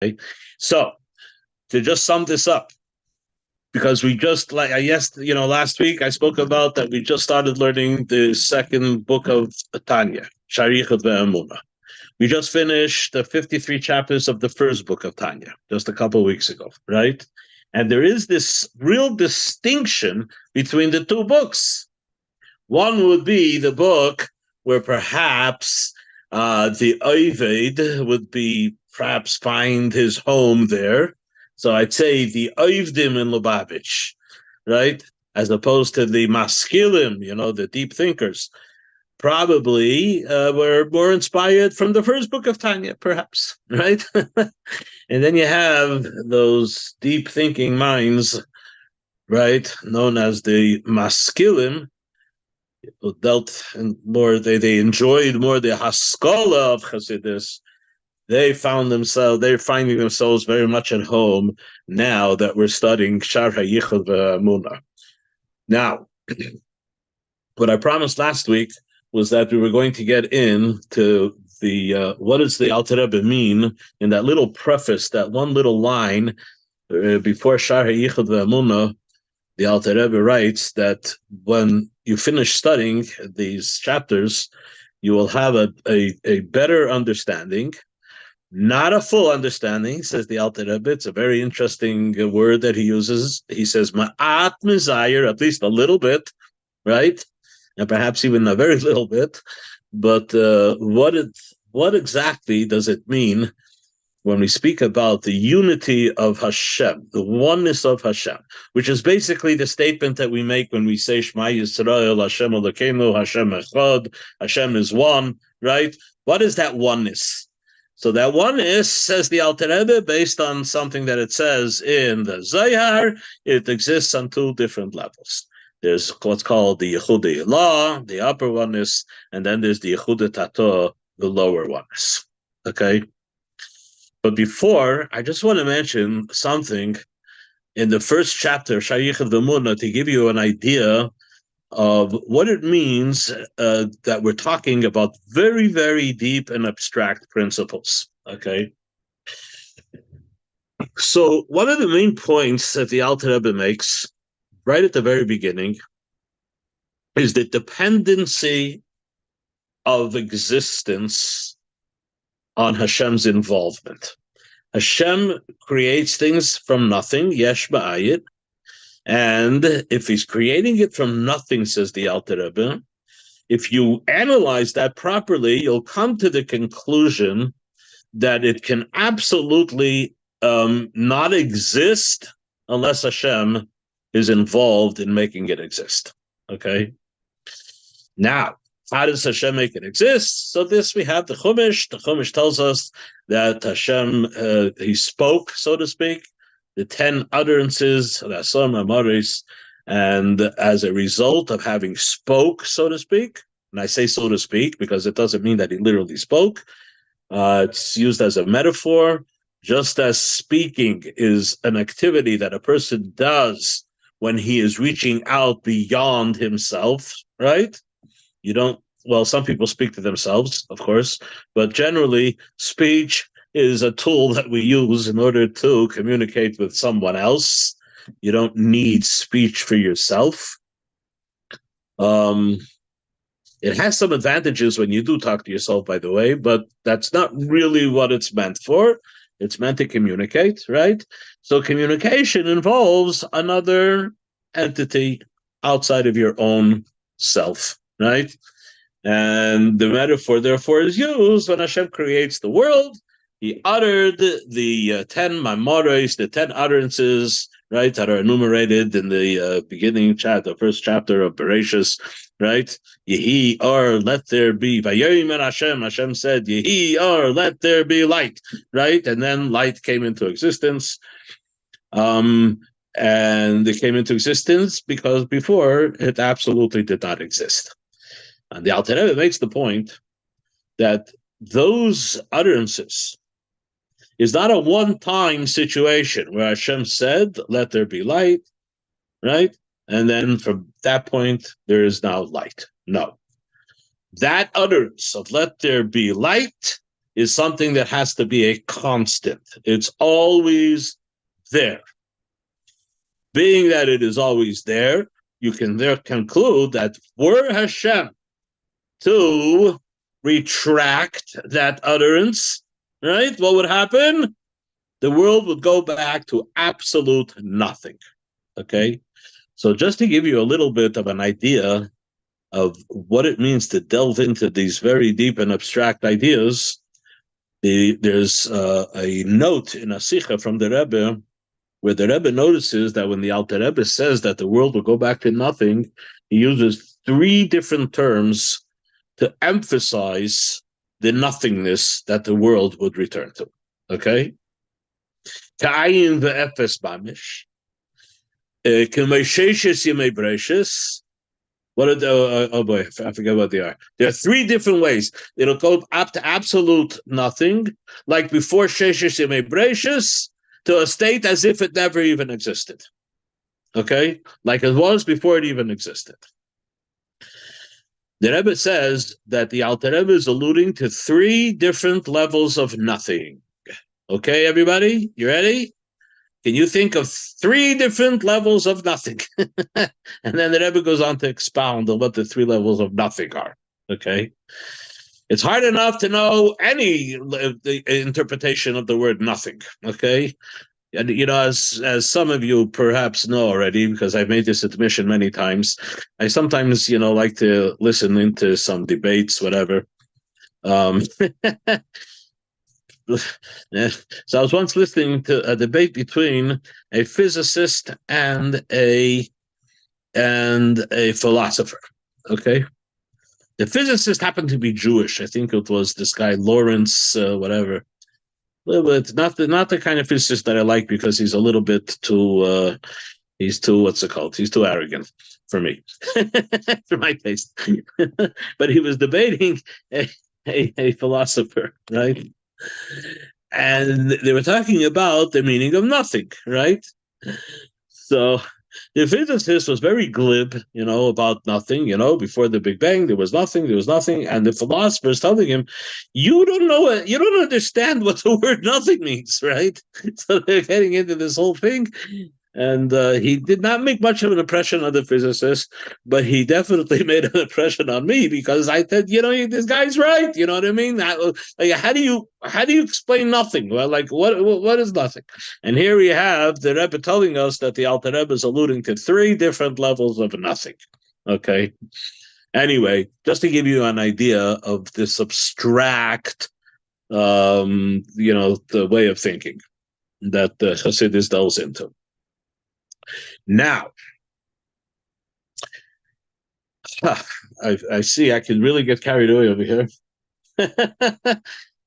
Okay? So to just sum this up, because we just last week I spoke about that we just started learning the second book of Tanya, Sharichot ve'Emunah. We just finished the 53 chapters of the first book of Tanya just a couple of weeks ago, right? And there is this real distinction between the two books. One would be the book where perhaps the Oved would be perhaps find his home there. So I'd say the Ovdim in Lubavitch, right? As opposed to the Maskilim, the deep thinkers. Probably were more inspired from the first book of Tanya, perhaps, right? And then you have those deep thinking minds, right, known as the Maskilim, who dealt in more, they enjoyed more the Haskalah of Chassidus. They're finding themselves very much at home now that we're studying Shar HaYichud ve'Emunah. Now, what I promised last week was that we were going to get into the what does the Alter Rebbe mean in that little preface, that one little line before Shar HaYichud ve'Emunah. The Alter Rebbe writes that when you finish studying these chapters, you will have a better understanding, not a full understanding, says the Alter Rebbe. It's a very interesting word that he uses. He says, ma'at mizayir, at least a little bit, right? And perhaps even a very little bit. But what exactly does it mean when we speak about the unity of Hashem, the oneness of Hashem, which is basically the statement that we make when we say Shema Yisrael, Hashem Elokeinu, Hashem Echad, Hashem is one, right? What is that oneness? So that oneness, says the Alter Rebbe, based on something that it says in the Zohar, it exists on two different levels. There's what's called the Yechudei Ilah, the upper oneness, and then there's the Yechudei Tato, the lower oneness. Okay? But before, I just want to mention something in the first chapter, Sharichot ve'Emunah, to give you an idea of what it means that we're talking about very, very deep and abstract principles. Okay? So one of the main points that the Alter Rebbe makes right at the very beginning is the dependency of existence on Hashem's involvement. Hashem creates things from nothing, yesh ba'ayit, and if he's creating it from nothing, says the Alter Rebbe, if you analyze that properly, you'll come to the conclusion that it can absolutely not exist unless Hashem is involved in making it exist. Okay? Now, how does Hashem make it exist? So this we have the Chumash. The Chumash tells us that Hashem, he spoke, so to speak, the 10 utterances, the Asar Mamaris, and as a result of having spoke, so to speak, and I say so to speak because it doesn't mean that he literally spoke, it's used as a metaphor, just as speaking is an activity that a person does when he is reaching out beyond himself, right? Some people speak to themselves, of course, but generally speech is a tool that we use in order to communicate with someone else. You don't need speech for yourself. It has some advantages when you do talk to yourself, by the way, but that's not really what it's meant for. It's meant to communicate, right? So communication involves another entity outside of your own self, right? And the metaphor, therefore, is used when Hashem creates the world. He uttered the 10 mamoros, the 10 utterances, right, that are enumerated in the beginning chapter, the first chapter of Bereshis, right? Yehi or let there be. Vayomer Hashem, Hashem said, Yehi or let there be light, right? And then light came into existence. And it came into existence because before it absolutely did not exist. And the Alter Rebbe makes the point that those utterances is not a one-time situation where Hashem said, let there be light, right? And then from that point, there is now light. No. That utterance of let there be light is something that has to be a constant. It's always there. Being that it is always there, you can there conclude that were Hashem to retract that utterance, right? What would happen? The world would go back to absolute nothing. Okay? So just to give you a little bit of an idea of what it means to delve into these very deep and abstract ideas, there's a note in a Sikha from the Rebbe where the Rebbe notices that when the Alter Rebbe says that the world will go back to nothing, he uses three different terms to emphasize the nothingness that the world would return to. Okay? Ka'ayin ve'efes bamish. K'meisheshes yemei breishis. What are the, oh boy, I forget what they are. There are three different ways. It'll go up to absolute nothing, like before Sheshes Yemei Breishis, to a state as if it never even existed. Okay? Like it was before it even existed. The Rebbe says that the Alter Rebbe is alluding to three different levels of nothing. Okay, everybody? You ready? Can you think of three different levels of nothing? And then the Rebbe goes on to expound on what the three levels of nothing are. Okay? It's hard enough to know any the interpretation of the word nothing. Okay? And, you know, as some of you perhaps know already, because I've made this admission many times, I sometimes, you know, like to listen into some debates, whatever. So I was once listening to a debate between a physicist and a philosopher. Okay, the physicist happened to be Jewish. I think it was this guy Lawrence, whatever. But not the kind of physicist that I like because he's a little bit too. He's too, what's it called? He's too arrogant for me, for my taste. But he was debating a philosopher, right? And they were talking about the meaning of nothing, right? So the physicist was very glib, you know, about nothing, you know, before the Big Bang, there was nothing. And the philosopher is telling him, you don't know it, you don't understand what the word nothing means, right? So they're getting into this whole thing. And he did not make much of an impression on the physicist, but he definitely made an impression on me because I said, you know, this guy's right. You know what I mean? Like, how do you explain nothing? Well, like, what is nothing? And here we have the Rebbe telling us that the Alter Rebbe is alluding to three different levels of nothing. Okay. Anyway, just to give you an idea of this abstract, you know, the way of thinking that the Hasidus delves into. Now, I see I can really get carried away over here,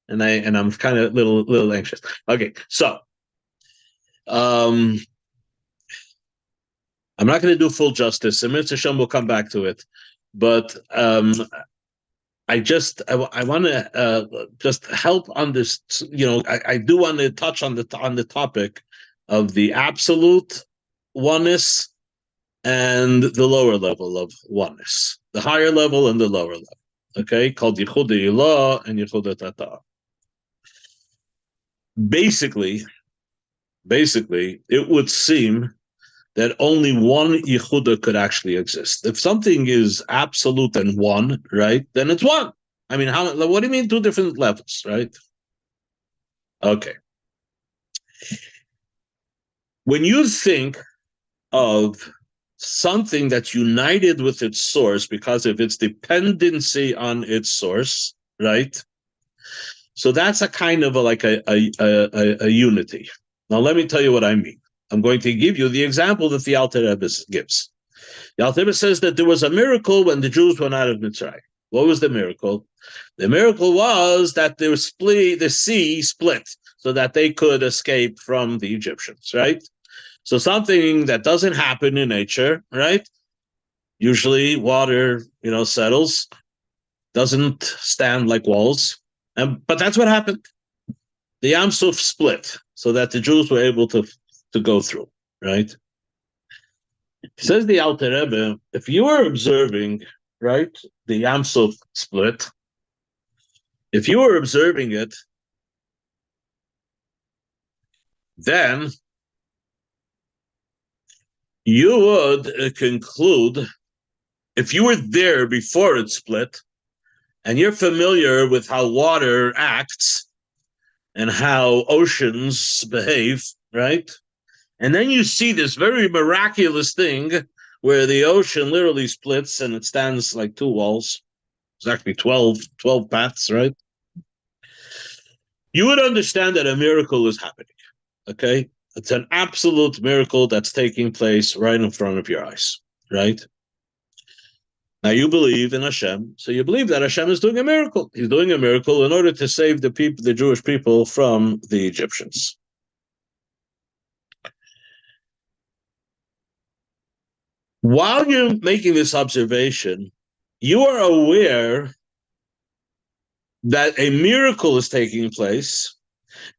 and I'm kind of little anxious. Okay, so I'm not going to do full justice. And Mr. Shem will come back to it, but I want to just help on this. You know, I do want to touch on the topic of the absolute oneness and the lower level of oneness, the higher level and the lower level, okay, called Yichud Ilah and Yichud Tata. Basically, it would seem that only one Yichuda could actually exist. If something is absolute and one, right, then it's one. I mean, what do you mean two different levels, right? Okay. When you think of something that's united with its source because of its dependency on its source, right? So that's a kind of a unity. Now, let me tell you what I mean. I'm going to give you the example that the Alter Rebbe gives. The Alter Rebbe says that there was a miracle when the Jews went out of Mitzrayim. What was the miracle? The miracle was that the sea split so that they could escape from the Egyptians, right? So something that doesn't happen in nature, right? Usually water, you know, settles, doesn't stand like walls. But that's what happened. The Yam Suf split so that the Jews were able to go through, right? Says the Alter Rebbe, if you were observing, right, the Yam Suf split, If you were observing it, then you would conclude, if you were there before it split, and you're familiar with how water acts and how oceans behave, right? And then you see this very miraculous thing where the ocean literally splits and it stands like two walls. It's actually 12 paths, right? You would understand that a miracle is happening, okay? It's an absolute miracle that's taking place right in front of your eyes, right? Now you believe in Hashem, so you believe that Hashem is doing a miracle. He's doing a miracle in order to save the people, the Jewish people, from the Egyptians. While you're making this observation, you are aware that a miracle is taking place,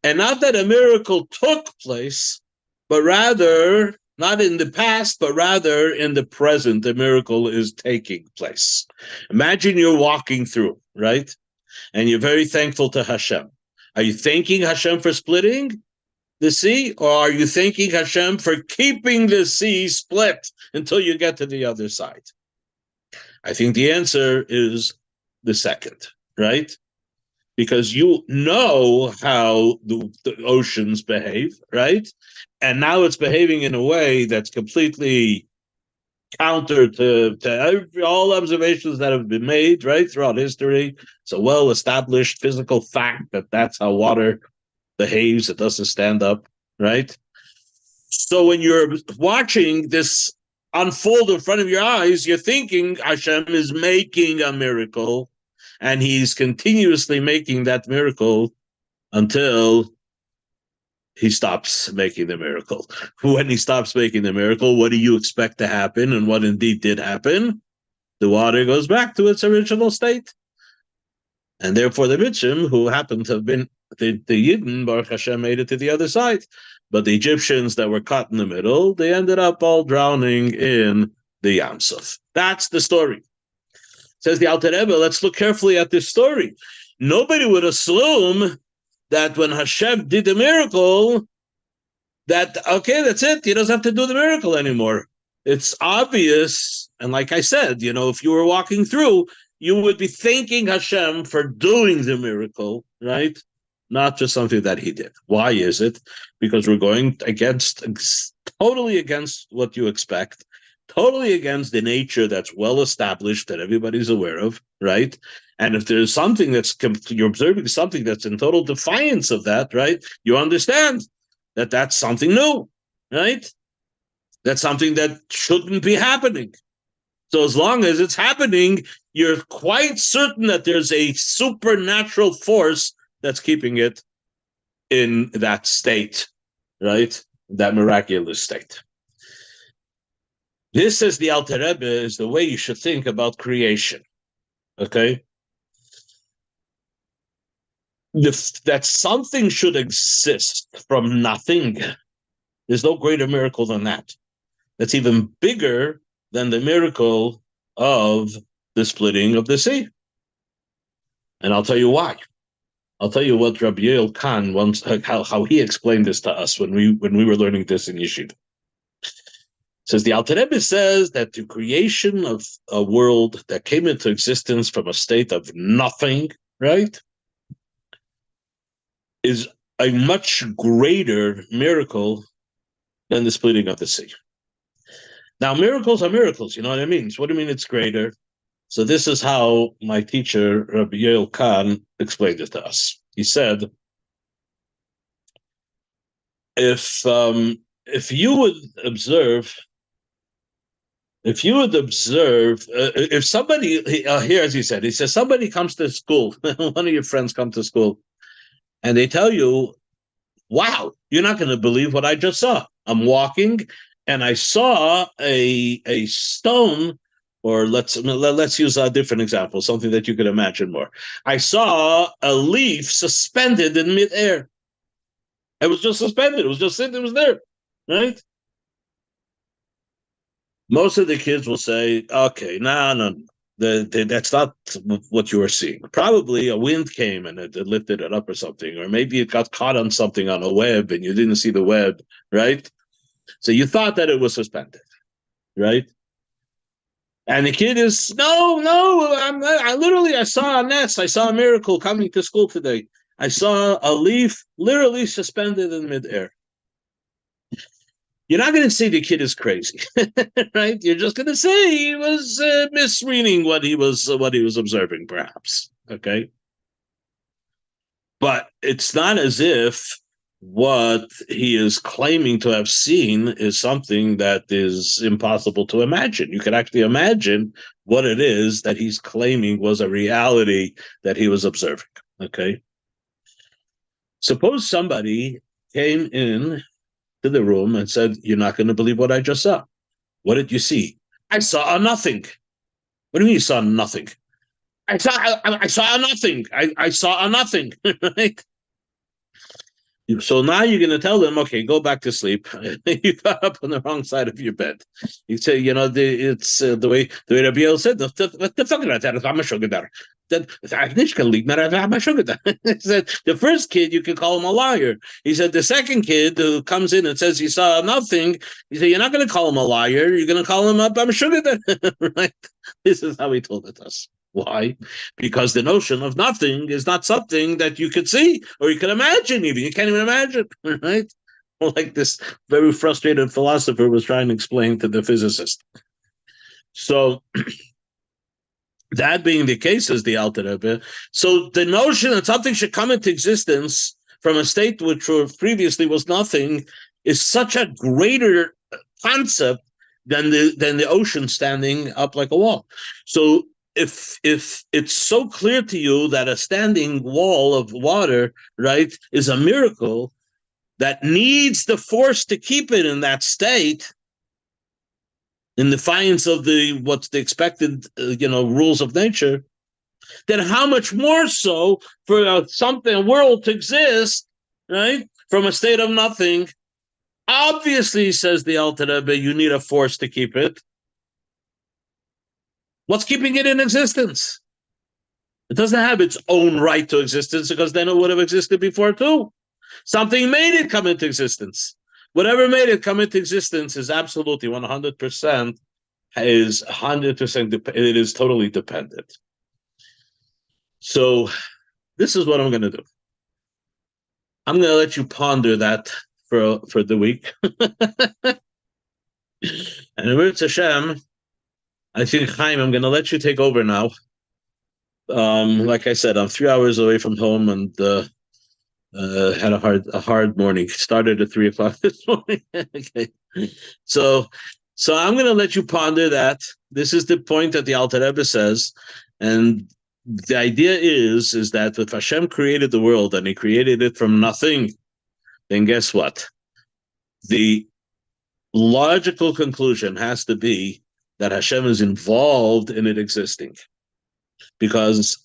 and not that a miracle took place, but rather, not in the past, but rather in the present, the miracle is taking place. Imagine you're walking through, right? And you're very thankful to Hashem. Are you thanking Hashem for splitting the sea, or are you thanking Hashem for keeping the sea split until you get to the other side? I think the answer is the second, right? Because you know how the oceans behave, right? And now it's behaving in a way that's completely counter to all observations that have been made, right, throughout history. It's a well-established physical fact that that's how water behaves. It doesn't stand up, right? So when you're watching this unfold in front of your eyes, you're thinking Hashem is making a miracle, and he's continuously making that miracle until he stops making the miracle. When he stops making the miracle, what do you expect to happen? And what indeed did happen? The water goes back to its original state. And therefore the Mitzrim, who happened to have been the Yidden, Baruch Hashem, made it to the other side. But the Egyptians that were caught in the middle, they ended up all drowning in the Yam Suf. That's the story. Says the Alter Rebbe, let's look carefully at this story. Nobody would assume that when Hashem did the miracle, that, okay, that's it. He doesn't have to do the miracle anymore. It's obvious. And like I said, if you were walking through, you would be thanking Hashem for doing the miracle, right? Not just something that he did. Why is it? Because we're going totally against what you expect, totally against the nature that's well established that everybody's aware of, right? And if there's something you're observing something that's in total defiance of that, right? You understand that that's something new, right? That's something that shouldn't be happening. So as long as it's happening, you're quite certain that there's a supernatural force that's keeping it in that state, right? That miraculous state. This, says the Alter Rebbe, is the way you should think about creation, okay? That something should exist from nothing. There's no greater miracle than that. That's even bigger than the miracle of the splitting of the sea. And I'll tell you why. I'll tell you what Rabbi Yoel Khan once, how he explained this to us when we were learning this in Yeshiva. Says the Alter Rebbe says that the creation of a world that came into existence from a state of nothing, right, is a much greater miracle than the splitting of the sea. Now, miracles are miracles, you know what I mean? So what do you mean it's greater? So this is how my teacher, Rabbi Yoel Khan, explained it to us. He said, if you would observe, if somebody, here as he says, somebody comes to school, one of your friends come to school, and they tell you, wow, you're not going to believe what I just saw. I'm walking, and I saw a stone, or let's use a different example, something that you could imagine more. I saw a leaf suspended in midair. It was just suspended. It was just sitting. It was there, right? Most of the kids will say, okay, no. that's not what you were seeing. Probably a wind came and it lifted it up or something, or maybe it got caught on something on a web and you didn't see the web, right? So you thought that it was suspended, right? And the kid is, no, I saw a nest. I saw a miracle coming to school today. I saw a leaf literally suspended in midair. You're not going to say the kid is crazy, right? You're just going to say he was misreading what he was observing, perhaps. Okay, but it's not as if what he is claiming to have seen is something that is impossible to imagine. You can actually imagine what it is that he's claiming was a reality that he was observing. Okay, suppose somebody came in to the room and said, "You're not going to believe what I just saw. What did you see?" "I saw a nothing." "What do you mean you saw nothing?" I saw a nothing. I saw a nothing. Right? So now you're going to tell them, okay, go back to sleep. You got up on the wrong side of your bed. You say, it's the way Rabbi said, he said, the first kid, you can call him a liar. He said, the second kid who comes in and says he saw nothing, he said, you're not going to call him a liar. You're going to call him a Bamshugadah. Right? This is how he told it us. Why? Because the notion of nothing is not something that you could see or you can imagine even. You can't even imagine, right? Like this very frustrated philosopher was trying to explain to the physicist. So that being the case, is the Alter Rebbe, so the notion that something should come into existence from a state which previously was nothing is such a greater concept than the ocean standing up like a wall. So if it's so clear to you that a standing wall of water, right, is a miracle that needs the force to keep it in that state, in defiance of what's the expected, rules of nature, then how much more so for a world to exist, right, from a state of nothing? Obviously, says the Alter Rebbe, you need a force to keep it. What's keeping it in existence? It doesn't have its own right to existence, because then it would have existed before too. Something made it come into existence. Whatever made it come into existence is absolutely 100%, is 100%, it is totally dependent. So this is what I'm going to do. I'm going to let you ponder that for the week. And with Hashem, I think, Chaim, I'm going to let you take over now. Like I said, I'm 3 hours away from home and had a hard morning. Started at 3:00 this morning. Okay. So I'm going to let you ponder that. This is the point that the Alter Rebbe says, and the idea is that if Hashem created the world and He created it from nothing, then guess what? The logical conclusion has to be that Hashem is involved in it existing, because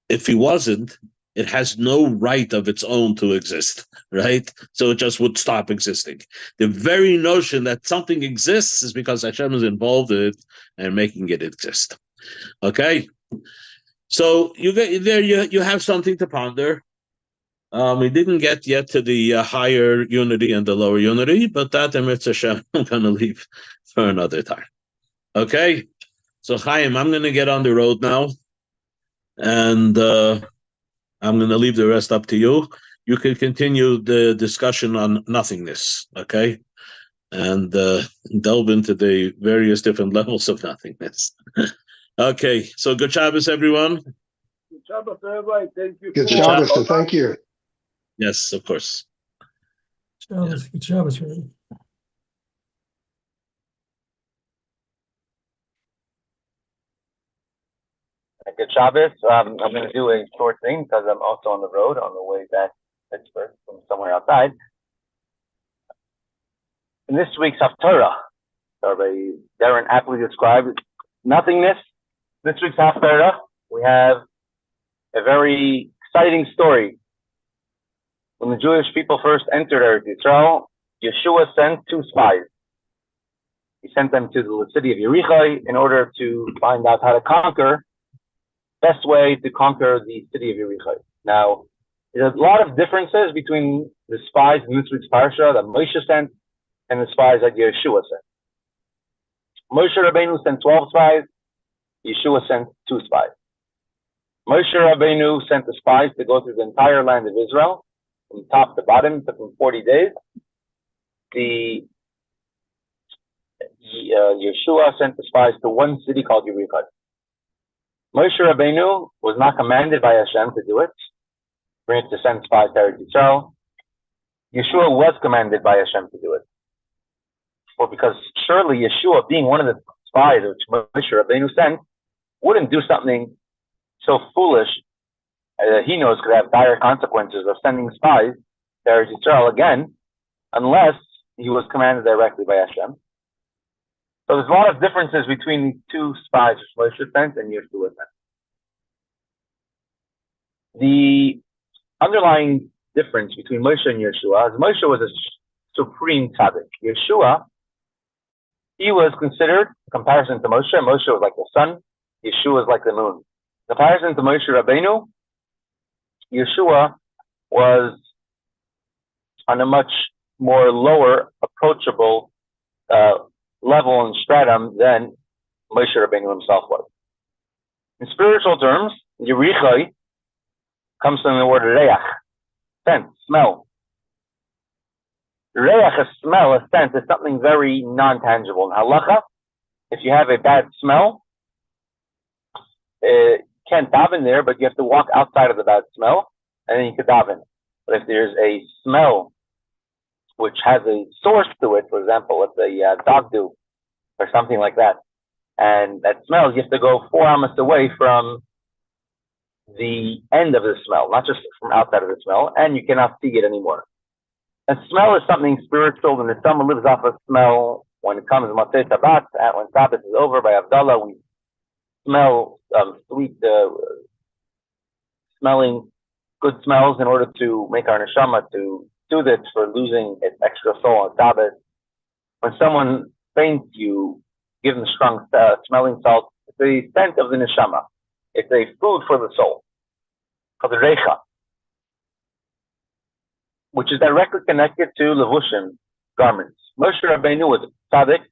if He wasn't, it has no right of its own to exist, right? So it just would stop existing. The very notion that something exists is because Hashem is involved in it and making it exist. Okay? So you have something to ponder. We didn't get yet to the higher unity and the lower unity, but that, Eretz Hashem, I'm going to leave for another time. Okay? So Chaim, I'm going to get on the road now, and I'm going to leave the rest up to you. You can continue the discussion on nothingness, okay? And delve into the various different levels of nothingness. Okay, so good Shabbos, everyone. Good Shabbos, everybody. Thank you. Good Shabbos, so thank you. Yes, of course. Shabbos, good Shabbos, right? Good Shabbos. I'm going to do a short thing because I'm also on the road on the way back to Pittsburgh from somewhere outside. In this week's Haftarah, Rabbi Deren aptly described nothingness. This week's Haftarah, we have a very exciting story. When the Jewish people first entered Eretz Yisrael, Yeshua sent 2 spies. He sent them to the city of Yericho in order to find out how to conquer, best way to conquer the city of Yericho. Now, there's a lot of differences between the spies in this week's parsha that Moshe sent and the spies that Yeshua sent. Moshe Rabbeinu sent 12 spies, Yeshua sent 2 spies. Moshe Rabbeinu sent the spies to go through the entire land of Israel, from top to bottom. It took them 40 days. Yeshua sent the spies to one city called Yericho. Moshe Rabbeinu was not commanded by Hashem to do it, to send spies to Eretz Yisrael. Yeshua was commanded by Hashem to do it. Well, because surely Yeshua, being one of the spies which Moshe Rabbeinu sent, wouldn't do something so foolish that he knows could have dire consequences of sending spies to Eretz Yisrael again, unless he was commanded directly by Hashem. So there's a lot of differences between the 2 spies which Moshe sent and Yeshua sent. The underlying difference between Moshe and Yeshua is Moshe was a supreme tzaddik. Yeshua, he was considered, in comparison to Moshe, Moshe was like the sun, Yeshua was like the moon. In comparison to Moshe Rabbeinu, Yeshua was on a much more lower, approachable level and stratum than Moshe Rabbeinu himself was. In spiritual terms, Yericho comes from the word reach, scent, smell. Reach, a smell, a scent, is something very non-tangible. In halacha, if you have a bad smell, you can't daven there, but you have to walk outside of the bad smell, and then you can daven. But if there's a smell which has a source to it, for example, it's a dog do or something like that, and that smells, you have to go 4 amas away from the end of the smell, not just from outside of the smell, and you cannot see it anymore. And smell is something spiritual, and the Neshama lives off of smell. When it comes Motzei Shabbat, when Sabbath is over by Havdalah, we smell sweet, smelling good smells in order to make our Neshama to do this for losing its extra soul on Sabbath. When someone faints, you give them strong smelling salt. It's the scent of the Neshama. It's a food for the soul, called the Reicha, which is directly connected to Levushim, garments. Moshe Rabbeinu was tzaddik.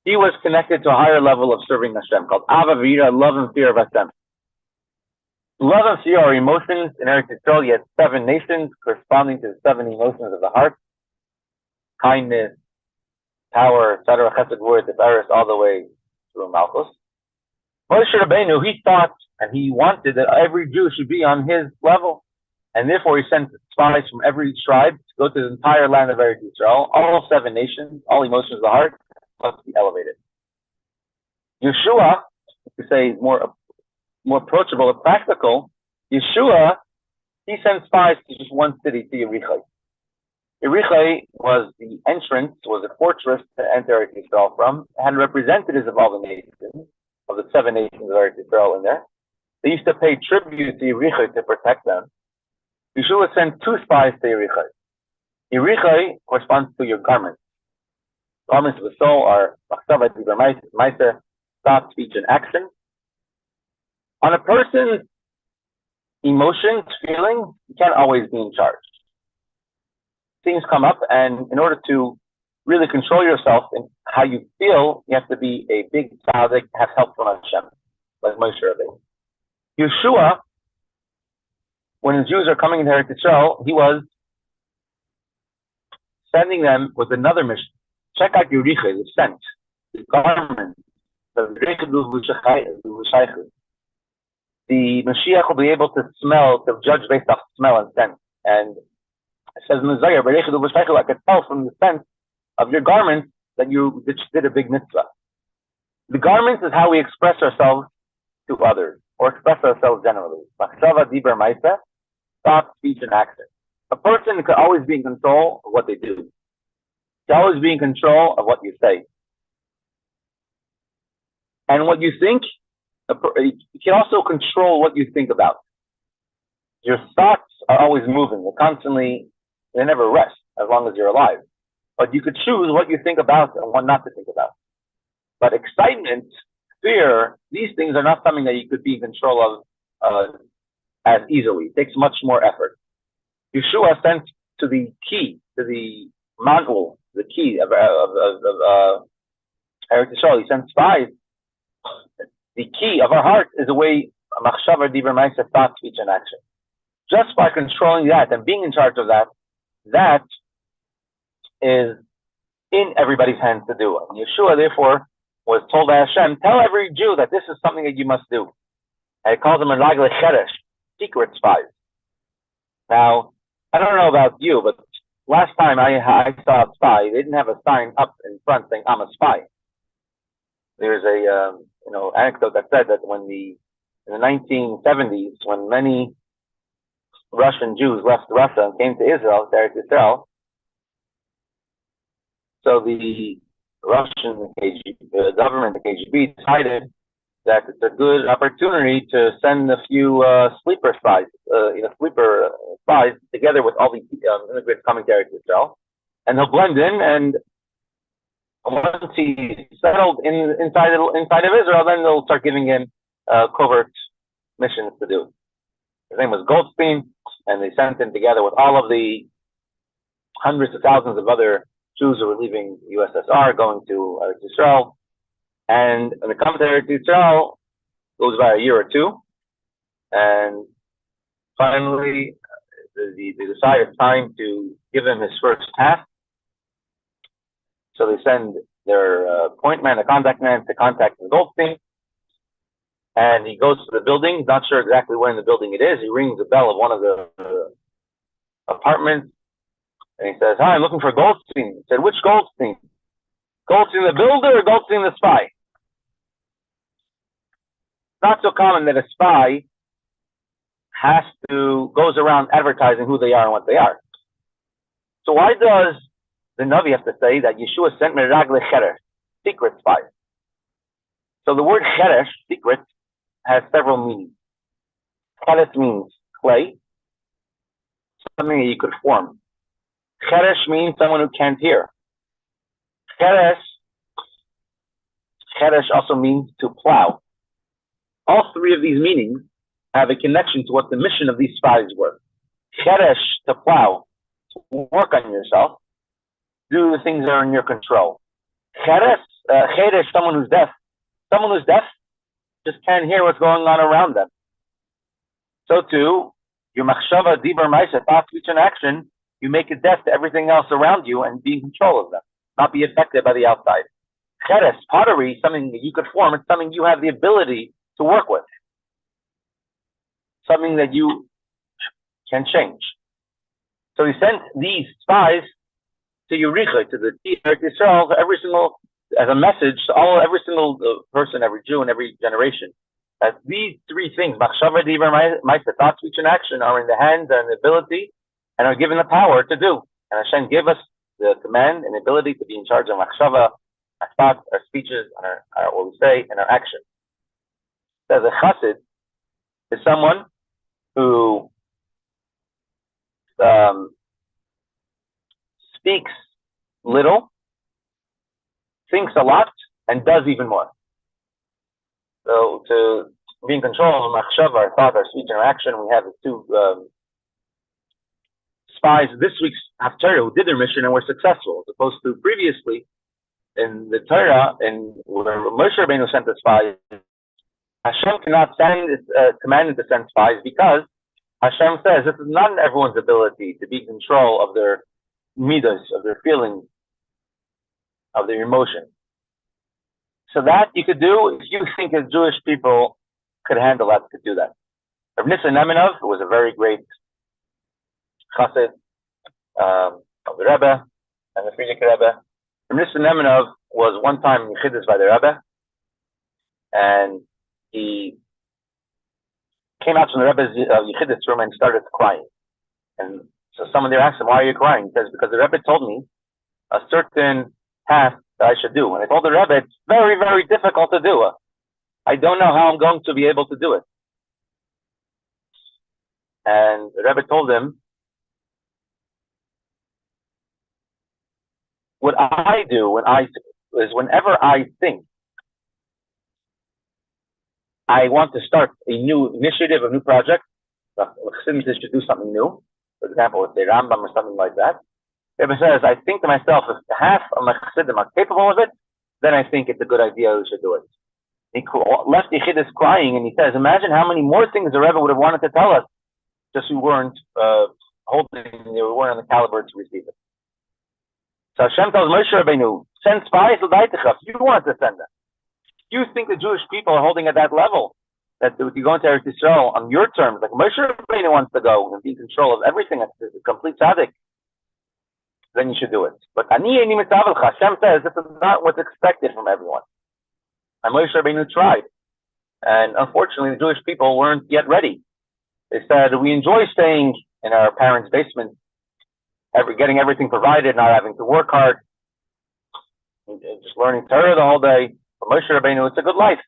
He was connected to a higher level of serving Hashem, called Ava V'Yira, love and fear of Hashem. Love and fear are emotions. In Eretz Yisrael, you had 7 nations corresponding to the 7 emotions of the heart: kindness, power, etc., chesed, word, tiferes, all the way through Malchus. Moshe Rabbeinu, he thought and he wanted that every Jew should be on his level, and therefore he sent spies from every tribe to go to the entire land of Eretz Yisrael. All 7 nations, all emotions of the heart must be elevated. Yeshua, to say more approachable and practical, Yeshua, he sent spies to just one city, to Yericho. Yericho was the entrance, was a fortress to enter Eretz Yisrael from. It had representatives of all the nations, of the 7 nations of Eretz Yisrael in there. They used to pay tribute to Yericho to protect them. Yeshua sent 2 spies to Yericho. Yericho corresponds to your garments. Garments of the soul are Hatzvi-Bais, thought, speech, and action. On a person's emotions, feelings, you can't always be in charge. Things come up, and in order to really control yourself and how you feel, you have to be a big tzaddik, have help from Hashem, like Moshe Rabbeinu. Yeshua, when the Jews are coming into Eretz Yisrael, he was sending them with another mission. Check out Yericho, the scent, the garment, the Mashiach will be able to smell, to judge based off smell and scent. And it says in the Zohar, I could tell from the scent of your garments that you did a big mitzvah. The garments is how we express ourselves to others, or express ourselves generally. Thought, speech, and action. A person can always be in control of what they do. Can always be in control of what you say. And what you think, you can also control what you think about. Your thoughts are always moving. They never rest as long as you're alive. But you could choose what you think about and what not to think about. But excitement, fear, these things are not something that you could be in control of as easily. It takes much more effort. Yeshua sent to the key, to the manual, the key of Eretz Yisrael. He sent spies. The key of our heart is a way, machshava, divrei, ma'aseh, thought, speech, and action. Just by controlling that and being in charge of that, that is in everybody's hands to do. And Yeshua, therefore, was told by Hashem, tell every Jew that this is something that you must do. And it calls them a secret spies. Now, I don't know about you, but last time I saw a spy, they didn't have a sign up in front saying, I'm a spy. There's a anecdote that said that in the 1970s, when many Russian Jews left Russia and came to Israel, so the Russian government, the KGB, decided that it's a good opportunity to send a few sleeper spies together with all the immigrants coming to Israel, and they'll blend in. And once he's settled inside of Israel, then they'll start giving him covert missions to do. His name was Goldstein, and they sent him together with all of the hundreds of thousands of other Jews who were leaving USSR, going to Israel. And when they come to Israel, it goes by a year or two, and finally they decide it's time to give him his first task. So they send their point man, a contact man, to contact Goldstein. And he goes to the building, not sure exactly where in the building it is. He rings the bell of one of the apartments, and he says, hi, I'm looking for Goldstein. He said, which Goldstein? Goldstein the builder or Goldstein the spy? It's not so common that a spy goes around advertising who they are and what they are. So why does the Navi have to say that Yeshua sent Meragle Cheresh, secret spies? So the word Cheresh, secret, has several meanings. Cheresh means clay, something that you could form. Cheresh means someone who can't hear. Cheresh also means to plow. All three of these meanings have a connection to what the mission of these spies were. Cheresh, to plow, to work on yourself, do the things that are in your control. Cheresh, someone who's deaf. Someone who's deaf just can't hear what's going on around them. So too, your machshava, divrei, ma'aseh, thought, speech, and action, you make it deaf to everything else around you and be in control of them, not be affected by the outside. Cheres, pottery, something that you could form, it's something you have the ability to work with. Something that you can change. So he sent these spies to Yericha, to the Eretz Yisrael, as a message to every single person, every Jew, and every generation, that these three things, machshava, divrei, ma'aseh, thought, speech, and action, are in the hands and the ability, and are given the power to do. And Hashem gave us the command and ability to be in charge of machshava, our thoughts, our speeches, and our what we say, and our action. So the chassid is someone who speaks little, thinks a lot, and does even more. So to be in control of machshava, our thought, our speech, and our action, we have the two spies this week's Haftarah who did their mission and were successful, as opposed to previously in the Torah, where Moshe Rabbeinu sent the spies. Hashem cannot command to send spies because Hashem says this is not in everyone's ability to be in control of their midas, of their feelings, of their emotions. So that you could do if you think as Jewish people could handle that, could do that. Rav Nissen Nemenov was a very great chassid of the Rebbe and the Frierdiker Rebbe. Rav Nissen Nemenov was one time Yechidus by the Rebbe, and he came out from the Rebbe's Yechidus room and started crying. And so someone there asked him, why are you crying? He says, because the Rebbe told me a certain task that I should do. And I told the Rebbe, it's very, very difficult to do. I don't know how I'm going to be able to do it. And the Rebbe told him, what I do whenever I think I want to start a new initiative, a new project. Chassidim should do something new. For example, let's say Rambam or something like that. Rabbi says, I think to myself, if half of my Chassidim are capable of it, then I think it's a good idea we should do it. He left Yechidus crying, and he says, imagine how many more things the Rebbe would have wanted to tell us, just we weren't we weren't on the caliber to receive it. So Hashem tells Moshe Rabbeinu, send spies to Daitachaf. You want to send them. You think the Jewish people are holding at that level, that you go into Eretz Yisrael on your terms, like Moshe Rabbeinu wants to go and be in control of everything, as a complete tzaddik, then you should do it. But Hashem says this is not what's expected from everyone. And Moshe Rabbeinu tried. And unfortunately, the Jewish people weren't yet ready. They said, we enjoy staying in our parents' basement, getting everything provided, not having to work hard, and just learning Torah the whole day. For Moshe Rabbeinu, it's a good life.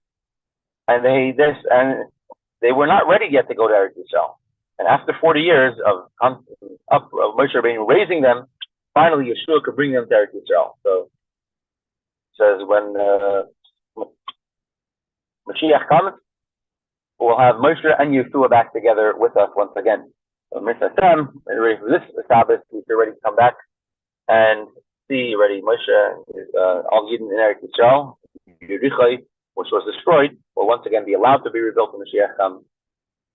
And they were not ready yet to go to Eretz Yisrael. And after 40 years of Moshe Rabbeinu raising them, finally Yeshua could bring them to Eretz Yisrael. So it says when Mashiach comes, we'll have Moshe and Yeshua back together with us once again. So Mitzvah Hashem, ready for this Sabbath, we should already come back and see already Moshe, all Yidden in Eretz Yisrael, Yerichai, which was destroyed, will once again be allowed to be rebuilt when Mashiach comes.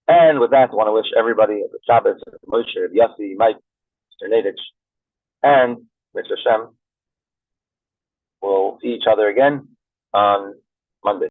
And with that, I want to wish everybody a good Shabbos, Moshe, Yossi, Mike, Mr. Nadich, and Mr. Hashem. We'll see each other again on Monday.